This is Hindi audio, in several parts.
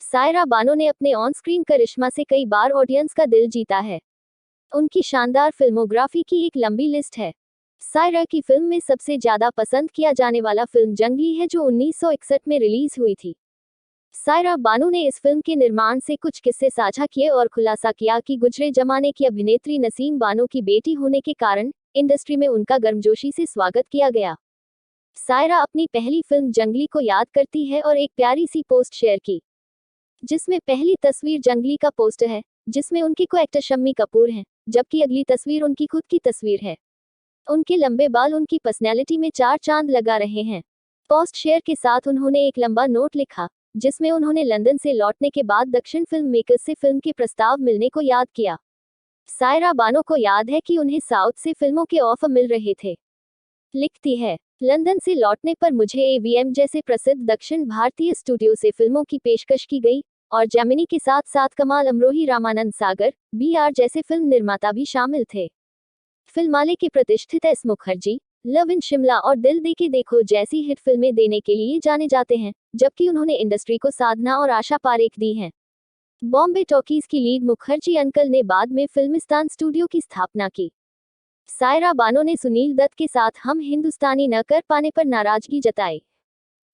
सायरा बानो ने अपने ऑन स्क्रीन करिश्मा से कई बार ऑडियंस का दिल जीता है। उनकी शानदार फिल्मोग्राफी की एक लंबी लिस्ट है। सायरा की फिल्म में सबसे ज्यादा पसंद किया जाने वाला फिल्म जंगली है, जो 1961 में रिलीज हुई थी। सायरा बानो ने इस फिल्म के निर्माण से कुछ किस्से साझा किए और खुलासा किया कि गुजरे जमाने की अभिनेत्री नसीम बानो की बेटी होने के कारण इंडस्ट्री में उनका गर्मजोशी से स्वागत किया गया। सायरा अपनी पहली फिल्म जंगली को याद करती है और एक प्यारी सी पोस्ट शेयर की, जिसमें पहली तस्वीर जंगली का पोस्टर है, जिसमें उनकी को एक्टर शम्मी कपूर हैं, जबकि अगली तस्वीर उनकी खुद की तस्वीर है। उनके लंबे बाल उनकी पर्सनैलिटी में चार चांद लगा रहे हैं। पोस्ट शेयर के साथ उन्होंने एक लंबा नोट लिखा, जिसमें उन्होंने लंदन से लौटने के बाद दक्षिण फिल्म मेकर्स से फिल्म के प्रस्ताव मिलने को याद किया। सायरा बानो को याद है कि उन्हें साउथ से फिल्मों के ऑफर मिल रहे थे। लिखती है, लंदन से लौटने पर मुझे एवीएम जैसे प्रसिद्ध दक्षिण भारतीय स्टूडियो से फिल्मों की पेशकश की गई और जेमिनी के साथ साथ कमाल अमरोही, रामानंद सागर, बीआर जैसे फिल्म निर्माता भी शामिल थे। फिल्माले के प्रतिष्ठित S Mukherjee love in Shimla और दिल दे के देखो जैसी हिट फिल्में देने के लिए जाने जाते हैं, जबकि उन्होंने इंडस्ट्री को साधना और आशा पारेख दी हैं। बॉम्बे टॉकीज की लीड मुखर्जी अंकल ने बाद में फिल्मिस्तान स्टूडियो की स्थापना की। सायरा बानो ने सुनील दत्त के साथ हम हिंदुस्तानी न कर पाने पर नाराजगी जताई।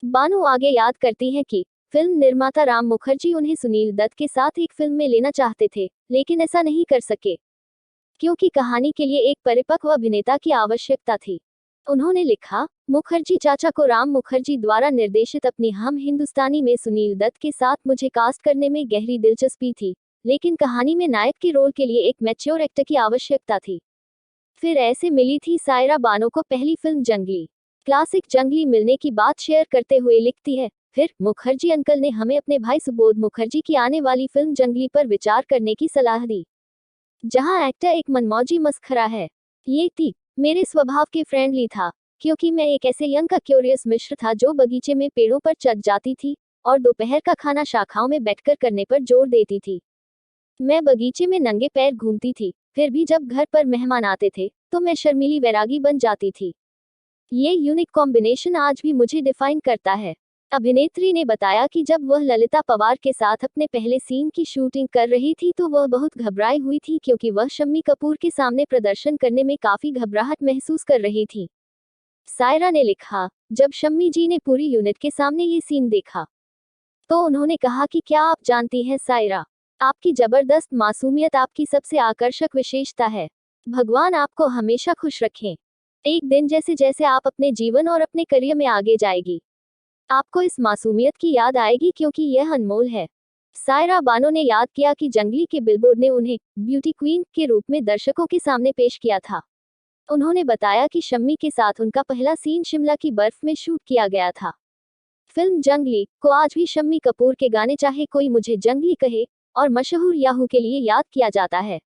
बानो आगे याद करती हैं कि फिल्म निर्माता राम मुखर्जी उन्हें सुनील दत्त के साथ एक फिल्म में लेना चाहते थे, लेकिन ऐसा नहीं कर सके क्योंकि कहानी के लिए एक परिपक्व अभिनेता की आवश्यकता थी। उन्होंने लिखा, मुखर्जी चाचा को राम मुखर्जी द्वारा निर्देशित अपनी हम हिंदुस्तानी में सुनील दत्त के साथ मुझे कास्ट करने में गहरी दिलचस्पी थी, लेकिन कहानी में नायक के रोल के लिए एक मैच्योर एक्टर की आवश्यकता थी। फिर ऐसे मिली थी सायरा बानो को पहली फिल्म जंगली। क्लासिक जंगली मिलने की बात शेयर करते हुए लिखती है, फिर मुखर्जी अंकल ने हमें अपने भाई सुबोध मुखर्जी की आने वाली फिल्म जंगली पर विचार करने की सलाह दी, जहां एक्टर एक मनमौजी मस्खरा है। ये थी मेरे स्वभाव के फ्रेंडली था, क्योंकि मैं एक ऐसे यंग का क्यूरियस मिश्र था जो बगीचे में पेड़ों पर चढ़ जाती थी और दोपहर का खाना शाखाओं में बैठकर करने पर जोर देती थी। मैं बगीचे में नंगे पैर घूमती थी, फिर भी जब घर पर मेहमान आते थे तो मैं शर्मीली वैरागी बन जाती थी। ये यूनिक कॉम्बिनेशन आज भी मुझे डिफाइन करता है। अभिनेत्री ने बताया कि जब वह ललिता पवार के साथ अपने पहले सीन की शूटिंग कर रही थी तो वह बहुत घबराई हुई थी, क्योंकि वह शम्मी कपूर के सामने प्रदर्शन करने में काफी घबराहट महसूस कर रही थी। सायरा ने लिखा, जब शम्मी जी ने पूरी यूनिट के सामने ये सीन देखा तो उन्होंने कहा कि क्या आप जानती हैं सायरा, आपकी जबरदस्त मासूमियत आपकी सबसे आकर्षक विशेषता है। भगवान आपको हमेशा खुश रखें। एक दिन जैसे जैसे आप अपने जीवन और अपने करियर में आगे जाएगी, आपको इस मासूमियत की याद आएगी, क्योंकि यह अनमोल है। सायरा बानो ने याद किया कि जंगली के बिलबोर्ड ने उन्हें ब्यूटी क्वीन के रूप में दर्शकों के सामने पेश किया था। उन्होंने बताया कि शम्मी के साथ उनका पहला सीन शिमला की बर्फ में शूट किया गया था। फिल्म जंगली को आज भी शम्मी कपूर के गाने चाहे कोई मुझे जंगली कहे और मशहूर याहू के लिए याद किया जाता है।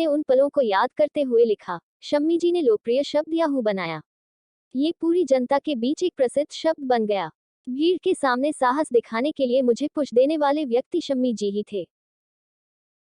उन पलों को याद करते हुए लिखा, शम्मी जी ने लोकप्रिय शब्द याहू बनाया। ये पूरी जनता के बीच एक प्रसिद्ध शब्द बन गया। भीड़ के सामने साहस दिखाने के लिए मुझे पुश देने वाले व्यक्ति शम्मी जी ही थे।